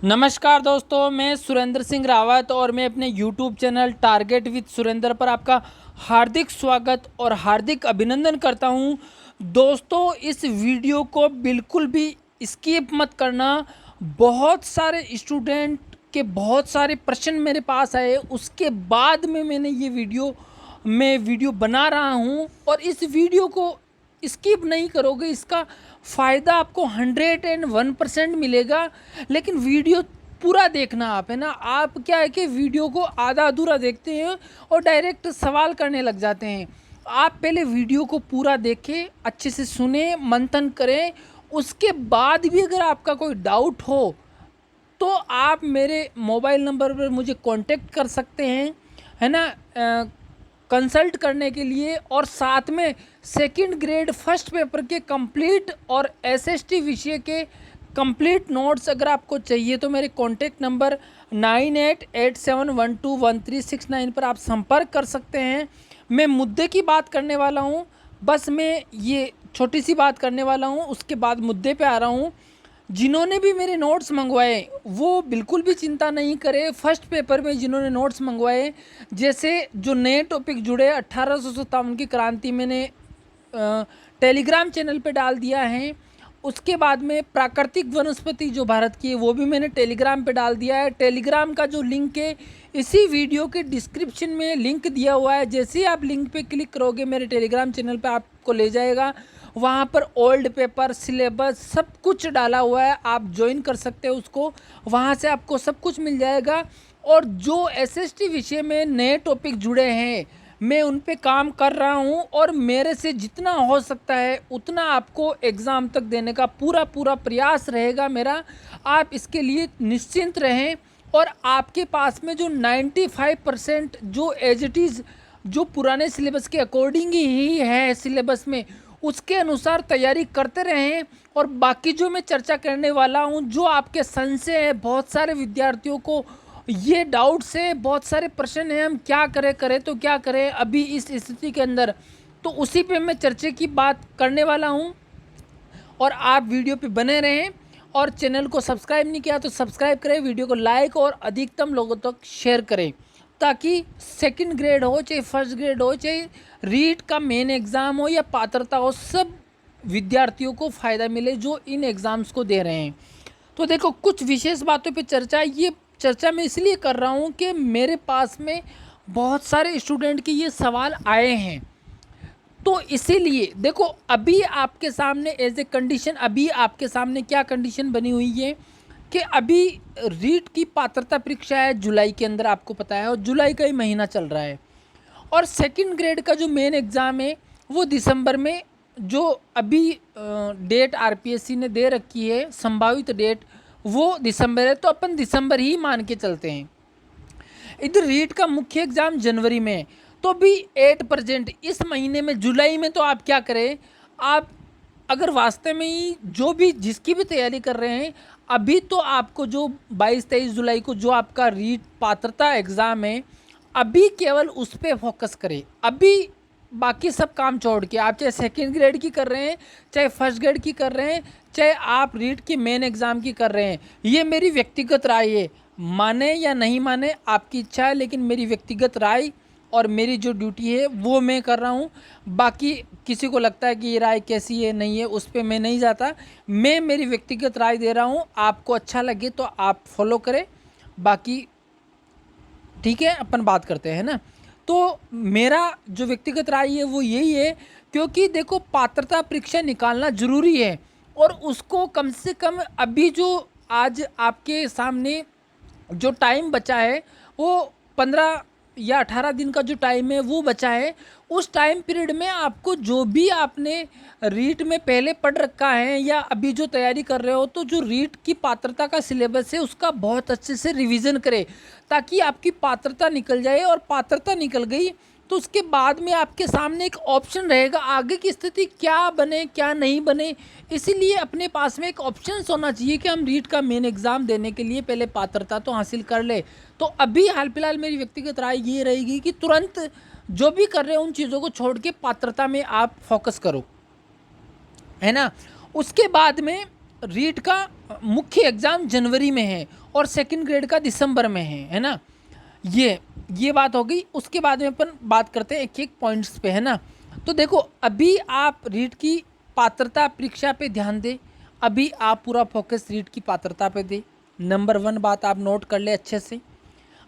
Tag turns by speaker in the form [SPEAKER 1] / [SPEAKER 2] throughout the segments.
[SPEAKER 1] नमस्कार दोस्तों, मैं सुरेंद्र सिंह रावत और मैं अपने YouTube channel target with Surendra पर आपका हार्दिक स्वागत और हार्दिक अभिनंदन करता हूं। दोस्तों, इस वीडियो को बिल्कुल भी स्किप मत करना। बहुत सारे स्टूडेंट के बहुत सारे प्रश्न मेरे पास आए, उसके बाद में मैंने ये वीडियो बना रहा हूं और इस वीडियो को स्किप नहीं करोगे, इसका फ़ायदा आपको 101% मिलेगा। लेकिन वीडियो पूरा देखना आप, है ना। आप क्या है कि वीडियो को आधा अधूरा देखते हैं और डायरेक्ट सवाल करने लग जाते हैं। आप पहले वीडियो को पूरा देखें, अच्छे से सुने, मंथन करें। उसके बाद भी अगर आपका कोई डाउट हो तो आप मेरे मोबाइल नंबर पर मुझे कांटेक्ट कर सकते हैं, है ना, कंसल्ट करने के लिए। और साथ में सेकंड ग्रेड फर्स्ट पेपर के कंप्लीट और एसएसटी विषय के कंप्लीट नोट्स अगर आपको चाहिए तो मेरे कॉन्टेक्ट नंबर 9887121369 पर आप संपर्क कर सकते हैं। मैं मुद्दे की बात करने वाला हूँ, बस मैं ये छोटी सी बात करने वाला हूँ, उसके बाद मुद्दे पे आ रहा हूँ। जिन्होंने भी मेरे नोट्स मंगवाए वो बिल्कुल भी चिंता नहीं करे। फर्स्ट पेपर में जिन्होंने नोट्स मंगवाए, जैसे जो नए टॉपिक जुड़े 1857 की क्रांति, मैंने टेलीग्राम चैनल पे डाल दिया है। उसके बाद में प्राकृतिक वनस्पति जो भारत की है वो भी मैंने टेलीग्राम पे डाल दिया है। टेलीग्राम का जो लिंक है इसी वीडियो के डिस्क्रिप्शन में लिंक दिया हुआ है। जैसे ही आप लिंक पे क्लिक करोगे मेरे टेलीग्राम चैनल पे आपको ले जाएगा। वहाँ पर ओल्ड पेपर, सिलेबस सब कुछ डाला हुआ है, आप ज्वाइन कर सकते हो उसको। वहाँ से आपको सब कुछ मिल जाएगा। और जो एसएसटी विषय में नए टॉपिक जुड़े हैं मैं उन पे काम कर रहा हूँ और मेरे से जितना हो सकता है उतना आपको एग्ज़ाम तक देने का पूरा प्रयास रहेगा मेरा। आप इसके लिए निश्चिंत रहें। और आपके पास में जो 95% जो एज इट इज़ जो पुराने सिलेबस के अकॉर्डिंग ही है सिलेबस में, उसके अनुसार तैयारी करते रहें। और बाकी जो मैं चर्चा करने वाला हूँ, जो आपके संशय है, बहुत सारे विद्यार्थियों को ये डाउट्स है, बहुत सारे प्रश्न हैं, हम क्या करें तो क्या करें अभी इस स्थिति के अंदर, तो उसी पे मैं चर्चा की बात करने वाला हूँ। और आप वीडियो पे बने रहें और चैनल को सब्सक्राइब नहीं किया तो सब्सक्राइब करें, वीडियो को लाइक और अधिकतम लोगों तक शेयर करें, ताकि सेकंड ग्रेड हो चाहे फर्स्ट ग्रेड हो चाहे रीट का मेन एग्ज़ाम हो या पात्रता हो, सब विद्यार्थियों को फ़ायदा मिले जो इन एग्ज़ाम्स को दे रहे हैं। तो देखो, कुछ विशेष बातों पे ये चर्चा मैं इसलिए कर रहा हूँ कि मेरे पास में बहुत सारे स्टूडेंट के ये सवाल आए हैं। तो इसीलिए देखो, अभी आपके सामने एज ए कंडीशन, अभी आपके सामने क्या कंडीशन बनी हुई है कि अभी रीट की पात्रता परीक्षा है जुलाई के अंदर, आपको पता है, और जुलाई का ही महीना चल रहा है। और सेकंड ग्रेड का जो मेन एग्ज़ाम है वो दिसंबर में, जो अभी डेट आरपीएससी ने दे रखी है संभावित डेट, वो दिसंबर है। तो अपन दिसंबर ही मान के चलते हैं। इधर रीट का मुख्य एग्ज़ाम जनवरी में है। तो भी 8% इस महीने में, जुलाई में, तो आप क्या करें, आप अगर वास्तव में ही जो भी जिसकी भी तैयारी कर रहे हैं, अभी तो आपको जो 22-23 जुलाई को जो आपका रीट पात्रता एग्ज़ाम है, अभी केवल उस पर फोकस करें। अभी बाकी सब काम छोड़ के, आप चाहे सेकेंड ग्रेड की कर रहे हैं, चाहे फर्स्ट ग्रेड की कर रहे हैं, चाहे आप रीट की मेन एग्ज़ाम की कर रहे हैं, ये मेरी व्यक्तिगत राय है। माने या नहीं माने आपकी इच्छा है, लेकिन मेरी व्यक्तिगत राय और मेरी जो ड्यूटी है वो मैं कर रहा हूँ। बाकी किसी को लगता है कि ये राय कैसी है, नहीं है, उस पर मैं नहीं जाता। मैं मेरी व्यक्तिगत राय दे रहा हूँ, आपको अच्छा लगे तो आप फॉलो करें, बाकी ठीक है, अपन बात करते हैं ना। तो मेरा जो व्यक्तिगत राय है वो यही है, क्योंकि देखो, पात्रता परीक्षा निकालना ज़रूरी है और उसको कम से कम अभी जो आज आपके सामने जो टाइम बचा है वो 15 या 18 दिन का जो टाइम है वो बचा है। उस टाइम पीरियड में आपको जो भी आपने रीट में पहले पढ़ रखा है या अभी जो तैयारी कर रहे हो, तो जो रीट की पात्रता का सिलेबस है उसका बहुत अच्छे से रिवीजन करें, ताकि आपकी पात्रता निकल जाए। और पात्रता निकल गई तो उसके बाद में आपके सामने एक ऑप्शन रहेगा, आगे की स्थिति क्या बने क्या नहीं बने। इसीलिए अपने पास में एक ऑप्शन होना चाहिए कि हम रीट का मेन एग्ज़ाम देने के लिए पहले पात्रता तो हासिल कर ले। तो अभी हाल फिलहाल मेरी व्यक्तिगत राय ये रहेगी कि तुरंत जो भी कर रहे हो उन चीज़ों को छोड़ के पात्रता में आप फोकस करो, है ना। उसके बाद में रीट का मुख्य एग्ज़ाम जनवरी में है और सेकंड ग्रेड का दिसंबर में है ना। ये बात हो गई। उसके बाद में अपन बात करते हैं एक एक पॉइंट्स पे, है ना। तो देखो, अभी आप रीट की पात्रता परीक्षा पे ध्यान दें। अभी आप पूरा फोकस रीट की पात्रता पे दें। नंबर 1 बात आप नोट कर ले अच्छे से।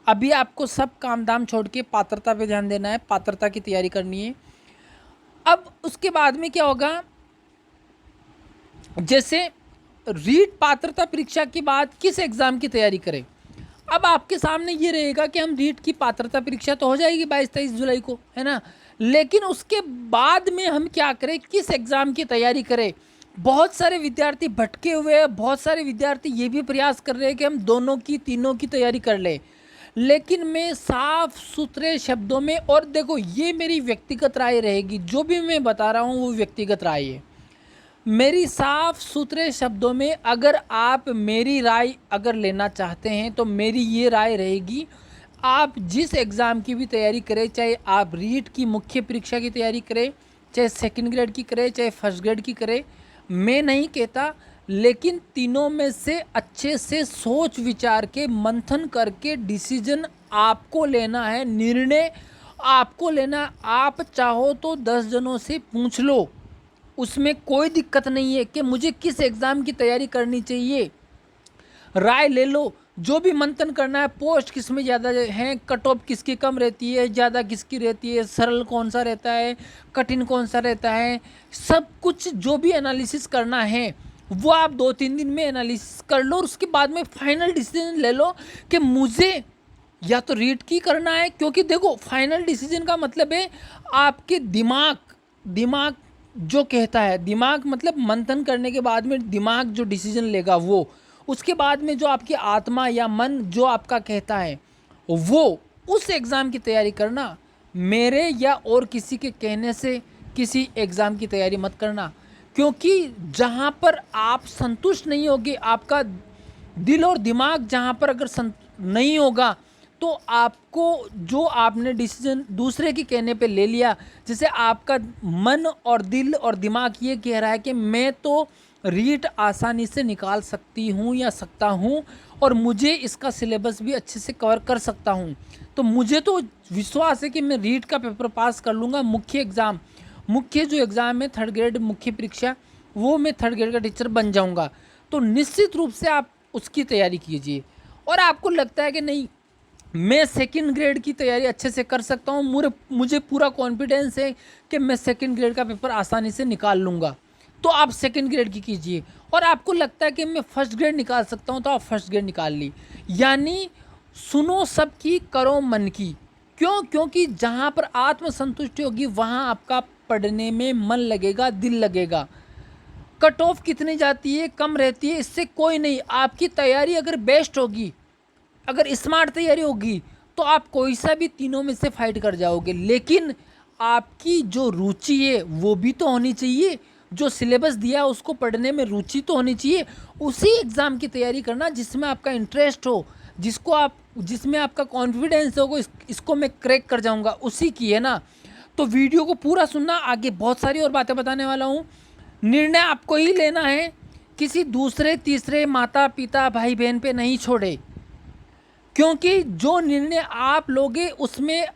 [SPEAKER 1] अभी आपको सब काम धाम छोड़ के पात्रता पे ध्यान देना है, पात्रता की तैयारी करनी है। अब उसके बाद में क्या होगा, जैसे रीट पात्रता परीक्षा के बाद किस एग्ज़ाम की तैयारी करें। अब आपके सामने ये रहेगा कि हम रीट की पात्रता परीक्षा तो हो जाएगी 22-23 जुलाई को, है ना, लेकिन उसके बाद में हम क्या करें, किस एग्ज़ाम की तैयारी करें। बहुत सारे विद्यार्थी भटके हुए हैं, बहुत सारे विद्यार्थी ये भी प्रयास कर रहे हैं कि हम दोनों की तीनों की तैयारी कर लें। लेकिन मैं साफ सुथरे शब्दों में, और देखो ये मेरी व्यक्तिगत राय रहेगी, जो भी मैं बता रहा हूँ वो व्यक्तिगत राय है मेरी। साफ सुथरे शब्दों में अगर आप मेरी राय अगर लेना चाहते हैं तो मेरी ये राय रहेगी, आप जिस एग्ज़ाम की भी तैयारी करें, चाहे आप रीट की मुख्य परीक्षा की तैयारी करें, चाहे सेकंड ग्रेड की करें, चाहे फर्स्ट ग्रेड की करें, मैं नहीं कहता, लेकिन तीनों में से अच्छे से सोच विचार के मंथन करके डिसीजन आपको लेना है, निर्णय आपको लेना। आप चाहो तो 10 जनों से पूछ लो, उसमें कोई दिक्कत नहीं है कि मुझे किस एग्ज़ाम की तैयारी करनी चाहिए। राय ले लो, जो भी मंथन करना है, पोस्ट किस में ज़्यादा हैं, कट ऑफ किसकी कम रहती है, ज़्यादा किसकी रहती है, सरल कौन सा रहता है, कठिन कौन सा रहता है, सब कुछ जो भी एनालिसिस करना है वो आप 2-3 दिन में एनालिसिस कर लो और उसके बाद में फाइनल डिसीजन ले लो कि मुझे या तो रीट की करना है। क्योंकि देखो, फाइनल डिसीजन का मतलब है आपके दिमाग जो कहता है, दिमाग मतलब मंथन करने के बाद में दिमाग जो डिसीजन लेगा वो, उसके बाद में जो आपकी आत्मा या मन जो आपका कहता है वो, उस एग्ज़ाम की तैयारी करना। मेरे या और किसी के कहने से किसी एग्ज़ाम की तैयारी मत करना, क्योंकि जहाँ पर आप संतुष्ट नहीं होगे, आपका दिल और दिमाग जहाँ पर अगर नहीं होगा, तो आपको जो आपने डिसीजन दूसरे के कहने पे ले लिया, जैसे आपका मन और दिल और दिमाग ये कह रहा है कि मैं तो रीट आसानी से निकाल सकती हूँ या सकता हूँ और मुझे इसका सिलेबस भी अच्छे से कवर कर सकता हूँ, तो मुझे तो विश्वास है कि मैं रीट का पेपर पास कर लूँगा। मुख्य जो एग्ज़ाम है थर्ड ग्रेड मुख्य परीक्षा, वो मैं थर्ड ग्रेड का टीचर बन जाऊँगा। तो निश्चित रूप से आप उसकी तैयारी कीजिए। और आपको लगता है कि नहीं, मैं सेकंड ग्रेड की तैयारी अच्छे से कर सकता हूँ, मुझे पूरा कॉन्फिडेंस है कि मैं सेकंड ग्रेड का पेपर आसानी से निकाल लूँगा, तो आप सेकंड ग्रेड की कीजिए। और आपको लगता है कि मैं फर्स्ट ग्रेड निकाल सकता हूँ, तो आप फर्स्ट ग्रेड निकाल ली। यानी सुनो सबकी, करो मन की। क्यों? क्योंकि जहाँ पर आत्मसंतुष्टि होगी वहाँ आपका पढ़ने में मन लगेगा, दिल लगेगा। कट ऑफ कितनी जाती है, कम रहती है, इससे कोई नहीं। आपकी तैयारी अगर बेस्ट होगी, अगर स्मार्ट तैयारी होगी, तो आप कोई सा भी तीनों में से फाइट कर जाओगे। लेकिन आपकी जो रुचि है वो भी तो होनी चाहिए, जो सिलेबस दिया उसको पढ़ने में रुचि तो होनी चाहिए। उसी एग्ज़ाम की तैयारी करना जिसमें आपका इंटरेस्ट हो, जिसमें आपका कॉन्फिडेंस हो, इसको मैं क्रैक कर जाऊंगा, उसी की, है ना। तो वीडियो को पूरा सुनना, आगे बहुत सारी और बातें बताने वाला हूँ। निर्णय आपको ही लेना है, किसी दूसरे तीसरे माता पिता भाई बहन पे नहीं छोड़े, क्योंकि जो निर्णय आप लोगे उसमें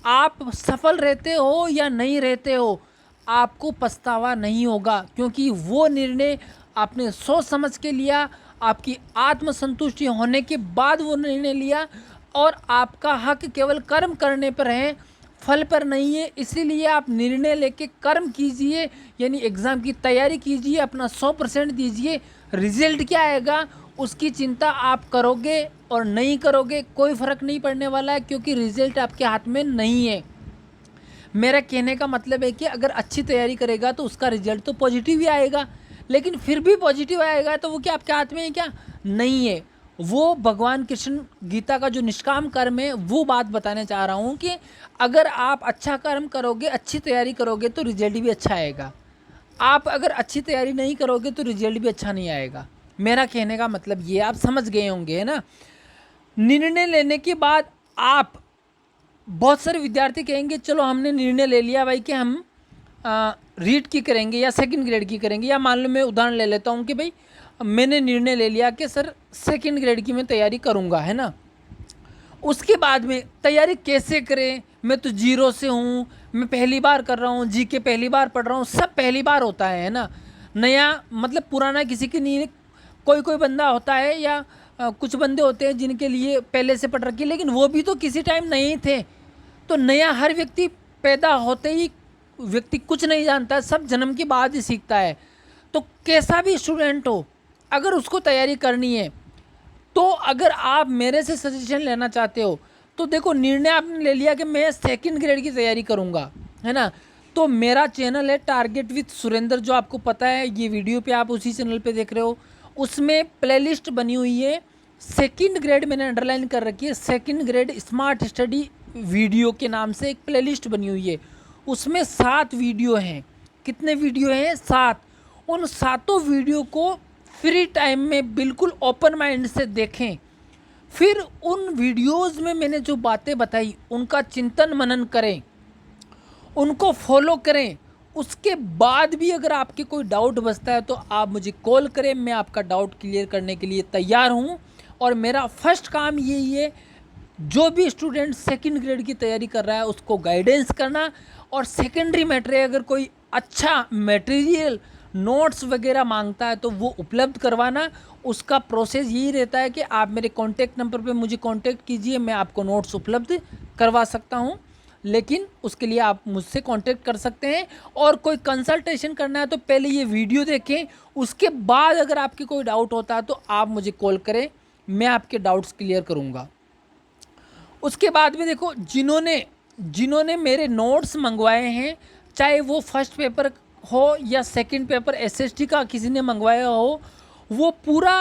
[SPEAKER 1] आप सफल रहते हो या नहीं रहते हो, आपको पछतावा नहीं होगा, क्योंकि वो निर्णय आपने सोच समझ के लिया, आपकी आत्मसंतुष्टि होने के बाद वो निर्णय लिया, और आपका हक केवल कर्म करने पर है, फल पर नहीं है। इसीलिए आप निर्णय लेके कर्म कीजिए, यानी एग्ज़ाम की तैयारी कीजिए, अपना 100% दीजिए। रिजल्ट क्या आएगा उसकी चिंता आप करोगे और नहीं करोगे, कोई फ़र्क नहीं पड़ने वाला है, क्योंकि रिजल्ट आपके हाथ में नहीं है। मेरा कहने का मतलब है कि अगर अच्छी तैयारी करेगा तो उसका रिजल्ट तो पॉजिटिव ही आएगा, लेकिन फिर भी पॉजिटिव आएगा तो वो क्या आपके हाथ में है? क्या नहीं है। वो भगवान कृष्ण गीता का जो निष्काम कर्म है वो बात बताने चाह रहा हूँ कि अगर आप अच्छा कर्म करोगे, अच्छी तैयारी करोगे तो रिजल्ट भी अच्छा आएगा। आप अगर अच्छी तैयारी नहीं करोगे तो रिजल्ट भी अच्छा नहीं आएगा। मेरा कहने का मतलब ये आप समझ गए होंगे, है ना। निर्णय लेने के बाद आप, बहुत सारे विद्यार्थी कहेंगे चलो हमने निर्णय ले लिया भाई कि हम रीट की करेंगे या सेकंड ग्रेड की करेंगे, या मान लो मैं उदाहरण ले लेता हूँ कि भाई मैंने निर्णय ले लिया कि सर सेकंड ग्रेड की मैं तैयारी करूँगा, है ना। उसके बाद में तैयारी कैसे करें, मैं तो जीरो से हूँ, मैं पहली बार कर रहा हूँ, जीके पहली बार पढ़ रहा हूँ, सब पहली बार होता है ना। नया मतलब पुराना किसी की नहीं, कोई कोई बंदा होता है या कुछ बंदे होते हैं जिनके लिए पहले से पढ़ रखी है, लेकिन वो भी तो किसी टाइम नहीं थे। तो नया हर व्यक्ति पैदा होते ही व्यक्ति कुछ नहीं जानता, सब जन्म के बाद ही सीखता है। तो कैसा भी स्टूडेंट हो, अगर उसको तैयारी करनी है तो अगर आप मेरे से सजेशन लेना चाहते हो तो देखो, निर्णय आपने ले लिया कि मैं सेकंड ग्रेड की तैयारी करूँगा, है ना। तो मेरा चैनल है टारगेट विद सुरेंद्र, जो आपको पता है, ये वीडियो पे आप उसी चैनल पे देख रहे हो। उसमें प्लेलिस्ट बनी हुई है, सेकंड ग्रेड मैंने अंडरलाइन कर रखी है, second grade smart study video के नाम से एक प्लेलिस्ट बनी हुई है। उसमें 7 वीडियो हैं। कितने वीडियो हैं? 7। उन 7 वीडियो को फ्री टाइम में बिल्कुल ओपन माइंड से देखें। फिर उन वीडियोस में मैंने जो बातें बताई उनका चिंतन मनन करें, उनको फॉलो करें। उसके बाद भी अगर आपके कोई डाउट बचता है तो आप मुझे कॉल करें, मैं आपका डाउट क्लियर करने के लिए तैयार हूँ। और मेरा फर्स्ट काम यही है, जो भी स्टूडेंट सेकंड ग्रेड की तैयारी कर रहा है उसको गाइडेंस करना, और सेकेंडरी मैटर अगर कोई अच्छा मटेरियल नोट्स वगैरह मांगता है तो वो उपलब्ध करवाना। उसका प्रोसेस यही रहता है कि आप मेरे कॉन्टैक्ट नंबर पे मुझे कॉन्टैक्ट कीजिए, मैं आपको नोट्स उपलब्ध करवा सकता हूँ, लेकिन उसके लिए आप मुझसे कांटेक्ट कर सकते हैं। और कोई कंसल्टेशन करना है तो पहले ये वीडियो देखें, उसके बाद अगर आपके कोई डाउट होता है तो आप मुझे कॉल करें, मैं आपके डाउट्स क्लियर करूँगा। उसके बाद में देखो, जिन्होंने मेरे नोट्स मंगवाए हैं, चाहे वो फर्स्ट पेपर हो या सेकंड पेपर एसएसटी का किसी ने मंगवाया हो, वो पूरा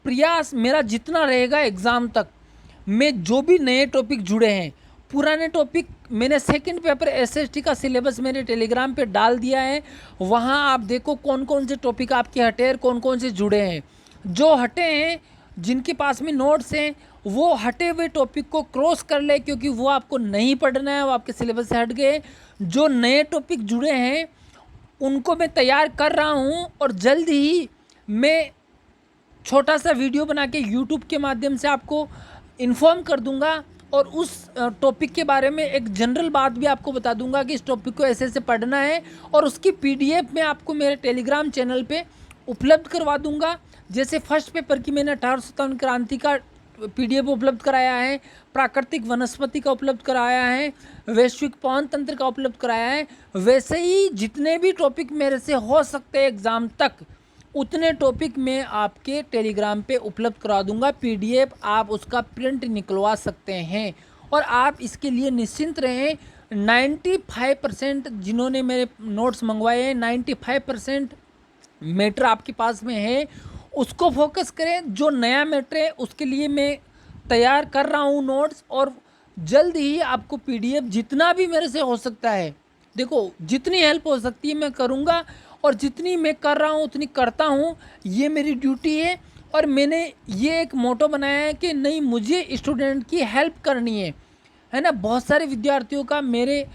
[SPEAKER 1] प्रयास मेरा जितना रहेगा एग्ज़ाम तक, में जो भी नए टॉपिक जुड़े हैं, पुराने टॉपिक मैंने सेकंड पेपर एसएसटी का सिलेबस मेरे टेलीग्राम पे डाल दिया है। वहाँ आप देखो कौन कौन से टॉपिक आपके हटे हैं, कौन कौन से जुड़े हैं। जो हटे हैं, जिनके पास में नोट्स हैं, वो हटे हुए टॉपिक को क्रॉस कर ले, क्योंकि वो आपको नहीं पढ़ना है, वो आपके सिलेबस से हट गए। जो नए टॉपिक जुड़े हैं उनको मैं तैयार कर रहा हूँ, और जल्द ही मैं छोटा सा वीडियो बना के यूट्यूब के माध्यम से आपको इन्फॉर्म कर दूंगा, और उस टॉपिक के बारे में एक जनरल बात भी आपको बता दूंगा कि इस टॉपिक को ऐसे ऐसे पढ़ना है, और उसकी पीडीएफ मैं आपको मेरे टेलीग्राम चैनल पे उपलब्ध करवा दूंगा। जैसे फर्स्ट पेपर की मैंने 1857 क्रांति का पीडीएफ उपलब्ध कराया है, प्राकृतिक वनस्पति का उपलब्ध कराया है, वैश्विक पवन तंत्र का उपलब्ध कराया है, वैसे ही जितने भी टॉपिक मेरे से हो सकते हैं एग्ज़ाम तक, उतने टॉपिक मैं आपके टेलीग्राम पे उपलब्ध करा दूंगा। पीडीएफ आप उसका प्रिंट निकलवा सकते हैं, और आप इसके लिए निश्चिंत रहें। 95% जिन्होंने मेरे नोट्स मंगवाए हैं, 95% मैटर आपके पास में है, उसको फोकस करें। जो नया मैटर है उसके लिए मैं तैयार कर रहा हूँ नोट्स, और जल्द ही आपको पीडीएफ जितना भी मेरे से हो सकता है, देखो जितनी हेल्प हो सकती है मैं करूँगा, और जितनी मैं कर रहा हूँ उतनी करता हूँ, ये मेरी ड्यूटी है। और मैंने ये एक मोटो बनाया है कि नहीं, मुझे स्टूडेंट की हेल्प करनी है ना। बहुत सारे विद्यार्थियों का मेरे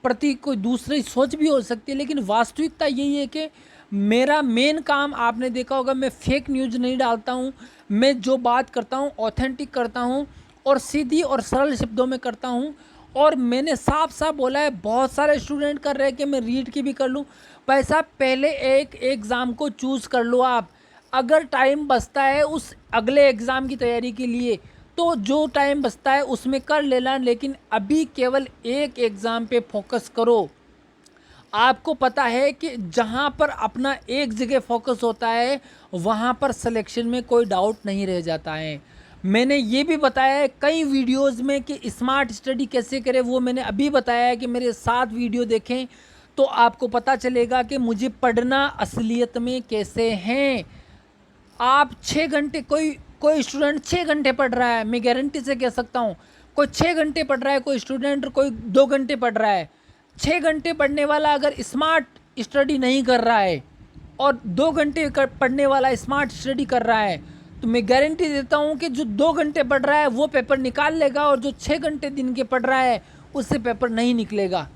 [SPEAKER 1] प्रति कोई दूसरी सोच भी हो सकती है, लेकिन वास्तविकता यही है कि मेरा मेन काम, आपने देखा होगा, मैं फेक न्यूज़ नहीं डालता हूँ। मैं जो बात करता हूँ ऑथेंटिक करता हूँ, और सीधी और सरल शब्दों में करता हूँ। और मैंने साफ साफ बोला है, बहुत सारे स्टूडेंट कर रहे हैं कि मैं रीड की भी कर लूँ। पैसा पहले एक एग्ज़ाम को चूज़ कर लो आप। अगर टाइम बचता है उस अगले एग्ज़ाम की तैयारी के लिए, तो जो टाइम बचता है उसमें कर लेना, लेकिन अभी केवल एक एग्ज़ाम पे फोकस करो। आपको पता है कि जहाँ पर अपना एक जगह फोकस होता है वहाँ पर सिलेक्शन में कोई डाउट नहीं रह जाता है। मैंने ये भी बताया है कई वीडियोस में कि स्मार्ट स्टडी कैसे करें, वो मैंने अभी बताया है कि मेरे 7 वीडियो देखें तो आपको पता चलेगा कि मुझे पढ़ना असलियत में कैसे हैं। आप 6 घंटे, कोई स्टूडेंट 6 घंटे पढ़ रहा है, मैं गारंटी से कह सकता हूँ, कोई 6 घंटे पढ़ रहा है, कोई स्टूडेंट कोई 2 घंटे पढ़ रहा है। 6 घंटे पढ़ने वाला अगर स्मार्ट स्टडी नहीं कर रहा है, और 2 घंटे पढ़ने वाला स्मार्ट स्टडी कर रहा है, तो मैं गारंटी देता हूँ कि जो 2 घंटे पढ़ रहा है वो पेपर निकाल लेगा, और जो 6 घंटे दिन के पढ़ रहा है उससे पेपर नहीं निकलेगा।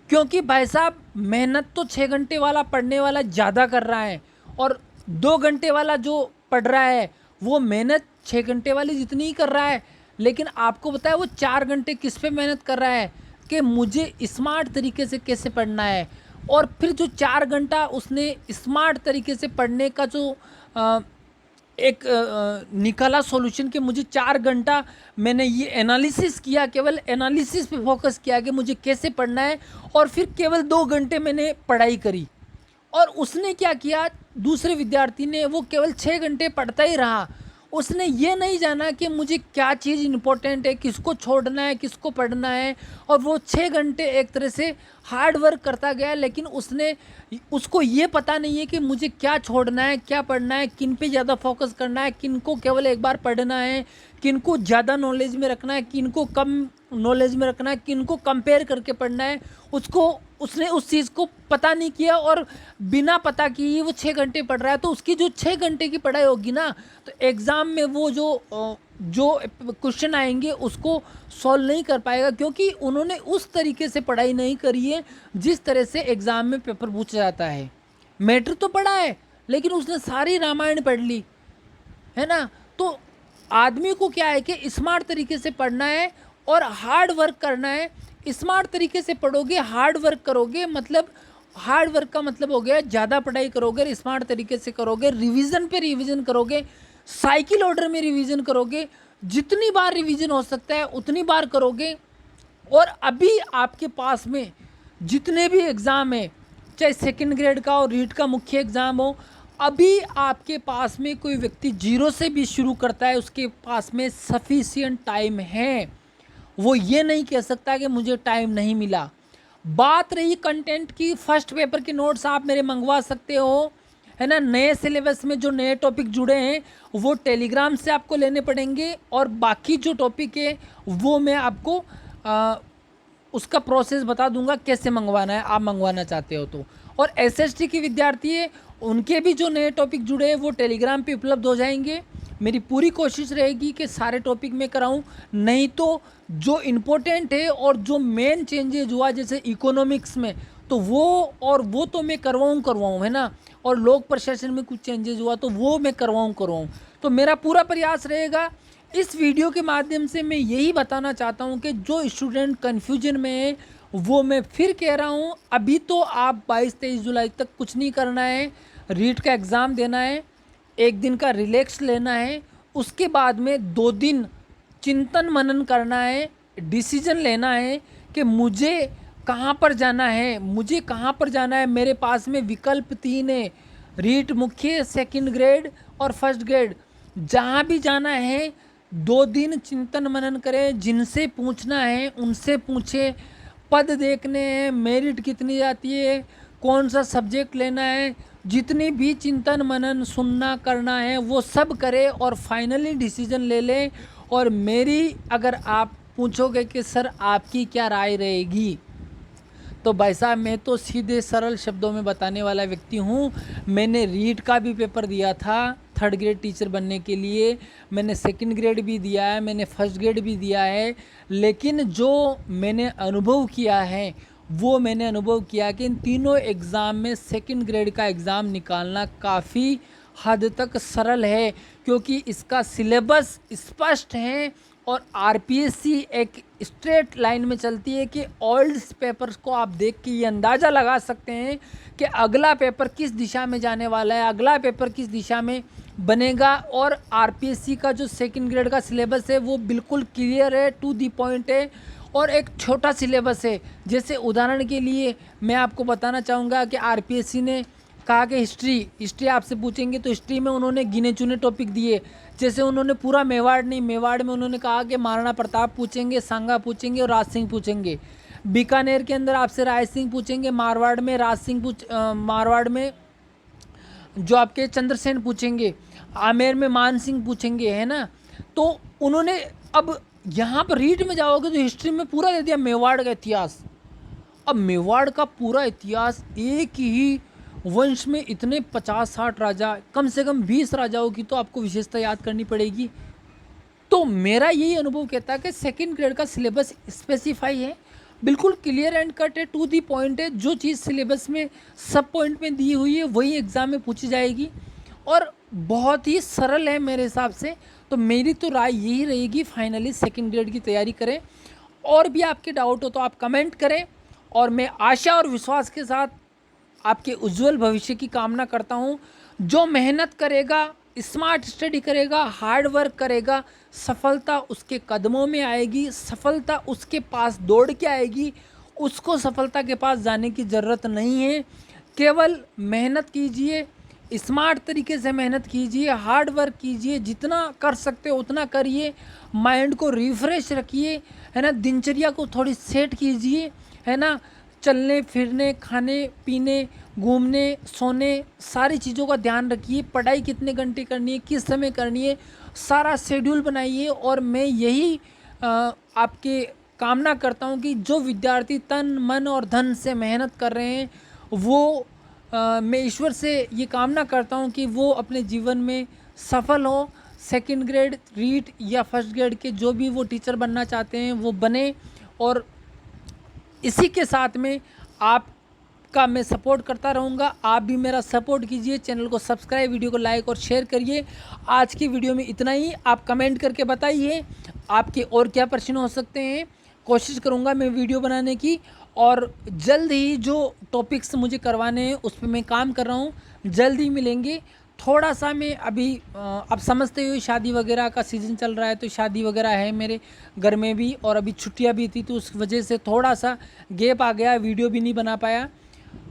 [SPEAKER 1] क्योंकि भाई साहब, मेहनत तो 6 घंटे वाला पढ़ने वाला ज़्यादा कर रहा है, और 2 घंटे वाला जो पढ़ रहा है वो मेहनत 6 घंटे वाली जितनी ही कर रहा है, लेकिन आपको पता है वो 4 घंटे किस पे मेहनत कर रहा है कि मुझे स्मार्ट तरीके से कैसे पढ़ना है। और फिर जो 4 घंटा उसने स्मार्ट तरीके से पढ़ने का जो एक निकाला सॉल्यूशन कि मुझे 4 घंटा मैंने ये एनालिसिस किया, केवल एनालिसिस पे फोकस किया कि मुझे कैसे पढ़ना है, और फिर केवल 2 घंटे मैंने पढ़ाई करी। और उसने क्या किया, दूसरे विद्यार्थी ने वो केवल 6 घंटे पढ़ता ही रहा। उसने ये नहीं जाना कि मुझे क्या चीज़ इम्पोर्टेंट है, किसको छोड़ना है, किसको पढ़ना है, और वो 6 घंटे एक तरह से हार्ड वर्क करता गया, लेकिन उसको ये पता नहीं है कि मुझे क्या छोड़ना है, क्या पढ़ना है, किन पे ज़्यादा फोकस करना है, किन को केवल एक बार पढ़ना है, किन को ज़्यादा नॉलेज में रखना है, किन को कम नॉलेज में रखना है, किन को कंपेयर करके पढ़ना है। उसने उस चीज़ को पता नहीं किया, और बिना पता किए वो 6 घंटे पढ़ रहा है। तो उसकी जो 6 घंटे की पढ़ाई होगी ना, तो एग्ज़ाम में वो जो क्वेश्चन आएंगे उसको सॉल्व नहीं कर पाएगा, क्योंकि उन्होंने उस तरीके से पढ़ाई नहीं करी है जिस तरह से एग्ज़ाम में पेपर पूछा जाता है। मैटर तो पढ़ा है, लेकिन उसने सारी रामायण पढ़ ली, है ना। तो आदमी को क्या है कि स्मार्ट तरीके से पढ़ना है और हार्ड वर्क करना है। स्मार्ट तरीके से पढ़ोगे, हार्ड वर्क करोगे, मतलब हार्ड वर्क का मतलब हो गया ज़्यादा पढ़ाई करोगे, स्मार्ट तरीके से करोगे, रिवीजन पे रिवीजन करोगे, साइकिल ऑर्डर में रिवीजन करोगे, जितनी बार रिवीजन हो सकता है उतनी बार करोगे। और अभी आपके पास में जितने भी एग्ज़ाम है, चाहे सेकंड ग्रेड का हो, रीट का मुख्य एग्ज़ाम हो, अभी आपके पास में कोई व्यक्ति 0 से भी शुरू करता है, उसके पास में सफिशिएंट टाइम है। वो ये नहीं कह सकता कि मुझे टाइम नहीं मिला। बात रही कंटेंट की, फर्स्ट पेपर के नोट्स आप मेरे मंगवा सकते हो, है ना। नए सिलेबस में जो नए टॉपिक जुड़े हैं वो टेलीग्राम से आपको लेने पड़ेंगे, और बाकी जो टॉपिक है वो मैं आपको उसका प्रोसेस बता दूंगा कैसे मंगवाना है, आप मंगवाना चाहते हो तो। और एसएसटी के विद्यार्थी है, उनके भी जो नए टॉपिक जुड़े हैं वो टेलीग्राम पे उपलब्ध हो जाएंगे। मेरी पूरी कोशिश रहेगी कि सारे टॉपिक में कराऊं, नहीं तो जो इम्पोर्टेंट है और जो मेन चेंजेज हुआ जैसे इकोनॉमिक्स में, तो वो तो मैं करवाऊँ, है ना। और लोक प्रशासन में कुछ चेंजेस हुआ तो वो मैं करवाऊँ। तो मेरा पूरा प्रयास रहेगा। इस वीडियो के माध्यम से मैं यही बताना चाहता हूँ कि जो स्टूडेंट कन्फ्यूजन में है, वो मैं फिर कह रहा हूँ, अभी तो आप 22-23 जुलाई तक कुछ नहीं करना है। रीट का एग्ज़ाम देना है, 1 दिन का रिलैक्स लेना है, उसके बाद में 2 दिन चिंतन मनन करना है, डिसीजन लेना है कि मुझे कहाँ पर जाना है, मेरे पास में विकल्प 3 है, रीट मुख्य, सेकंड ग्रेड और फर्स्ट ग्रेड। जहाँ भी जाना है 2 दिन चिंतन मनन करें, जिनसे पूछना है उनसे पूछे, पद देखने हैं, मेरिट कितनी जाती है, कौन सा सब्जेक्ट लेना है, जितनी भी चिंतन मनन सुनना करना है वो सब करे और फाइनली डिसीजन ले ले। और मेरी अगर आप पूछोगे कि सर आपकी क्या राय रहेगी, तो भाई साहब मैं तो सीधे सरल शब्दों में बताने वाला व्यक्ति हूँ। मैंने रीट का भी पेपर दिया था 3rd ग्रेड टीचर बनने के लिए, मैंने सेकंड ग्रेड भी दिया है, मैंने फर्स्ट ग्रेड भी दिया है, लेकिन जो मैंने अनुभव किया है वो मैंने अनुभव किया कि इन तीनों एग्ज़ाम में सेकंड ग्रेड का एग्ज़ाम निकालना काफ़ी हद तक सरल है, क्योंकि इसका सिलेबस स्पष्ट है और आरपीएससी एक स्ट्रेट लाइन में चलती है कि ओल्ड पेपर्स को आप देख के ये अंदाज़ा लगा सकते हैं कि अगला पेपर किस दिशा में जाने वाला है, अगला पेपर किस दिशा में बनेगा। और आरपीएससी का जो सेकंड ग्रेड का सिलेबस है वो बिल्कुल क्लियर है, टू दी पॉइंट है, और एक छोटा सिलेबस है। जैसे उदाहरण के लिए मैं आपको बताना चाहूँगा कि आरपीएससी ने कहा कि हिस्ट्री आपसे पूछेंगे तो हिस्ट्री में उन्होंने गिने चुने टॉपिक दिए। जैसे उन्होंने पूरा मेवाड़ नहीं, मेवाड़ में उन्होंने कहा कि महाराणा प्रताप पूछेंगे, सांगा पूछेंगे और राज सिंह पूछेंगे। बीकानेर के अंदर आपसे राय सिंह पूछेंगे, मारवाड़ में राज सिंह मारवाड़ में जो आपके चंद्रसेन पूछेंगे, आमेर में मान सिंह पूछेंगे, है ना। तो उन्होंने अब यहाँ पर रीट में जाओगे तो हिस्ट्री में पूरा दे दिया मेवाड़ का इतिहास। अब मेवाड़ का पूरा इतिहास, एक ही वंश में इतने 50-60 राजा, कम से कम 20 राजाओं की तो आपको विशेषता याद करनी पड़ेगी। तो मेरा यही अनुभव कहता है कि सेकंड ग्रेड का सिलेबस स्पेसिफाई है, बिल्कुल क्लियर एंड कट है, टू दी पॉइंट है। जो चीज़ सिलेबस में सब पॉइंट में दी हुई है वही एग्ज़ाम में पूछी जाएगी। और बहुत ही सरल है मेरे हिसाब से। तो मेरी तो राय यही रहेगी, फाइनली सेकंड ग्रेड की तैयारी करें। और भी आपके डाउट हो तो आप कमेंट करें, और मैं आशा और विश्वास के साथ आपके उज्जवल भविष्य की कामना करता हूँ। जो मेहनत करेगा, स्मार्ट स्टडी करेगा, हार्ड वर्क करेगा, सफलता उसके कदमों में आएगी, सफलता उसके पास दौड़ के आएगी। उसको सफलता के पास जाने की ज़रूरत नहीं है। केवल मेहनत कीजिए, स्मार्ट तरीके से मेहनत कीजिए, हार्ड वर्क कीजिए, जितना कर सकते हो उतना करिए, माइंड को रिफ़्रेश रखिए, है ना, दिनचर्या को थोड़ी सेट कीजिए, है ना, चलने फिरने, खाने पीने, घूमने, सोने, सारी चीज़ों का ध्यान रखिए। पढ़ाई कितने घंटे करनी है, किस समय करनी है, सारा शेड्यूल बनाइए। और मैं यही आपके कामना करता हूँ कि जो विद्यार्थी तन मन और धन से मेहनत कर रहे हैं, वो मैं ईश्वर से ये कामना करता हूँ कि वो अपने जीवन में सफल हो। सेकंड ग्रेड, रीट या फर्स्ट ग्रेड के जो भी वो टीचर बनना चाहते हैं वो बने। और इसी के साथ में आपका मैं सपोर्ट करता रहूँगा। आप भी मेरा सपोर्ट कीजिए, चैनल को सब्सक्राइब, वीडियो को लाइक और शेयर करिए। आज की वीडियो में इतना ही। आप कमेंट करके बताइए आपके और क्या प्रश्न हो सकते हैं। कोशिश करूँगा मैं वीडियो बनाने की, और जल्द ही जो टॉपिक्स मुझे करवाने हैं उस पर मैं काम कर रहा हूँ। जल्द ही मिलेंगे। थोड़ा सा मैं अभी आप समझते हो शादी वगैरह का सीज़न चल रहा है, तो शादी वगैरह है मेरे घर में भी, और अभी छुट्टियां भी थी, तो उस वजह से थोड़ा सा गैप आ गया, वीडियो भी नहीं बना पाया।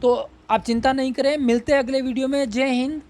[SPEAKER 1] तो आप चिंता नहीं करें, मिलते हैं अगले वीडियो में। जय हिंद।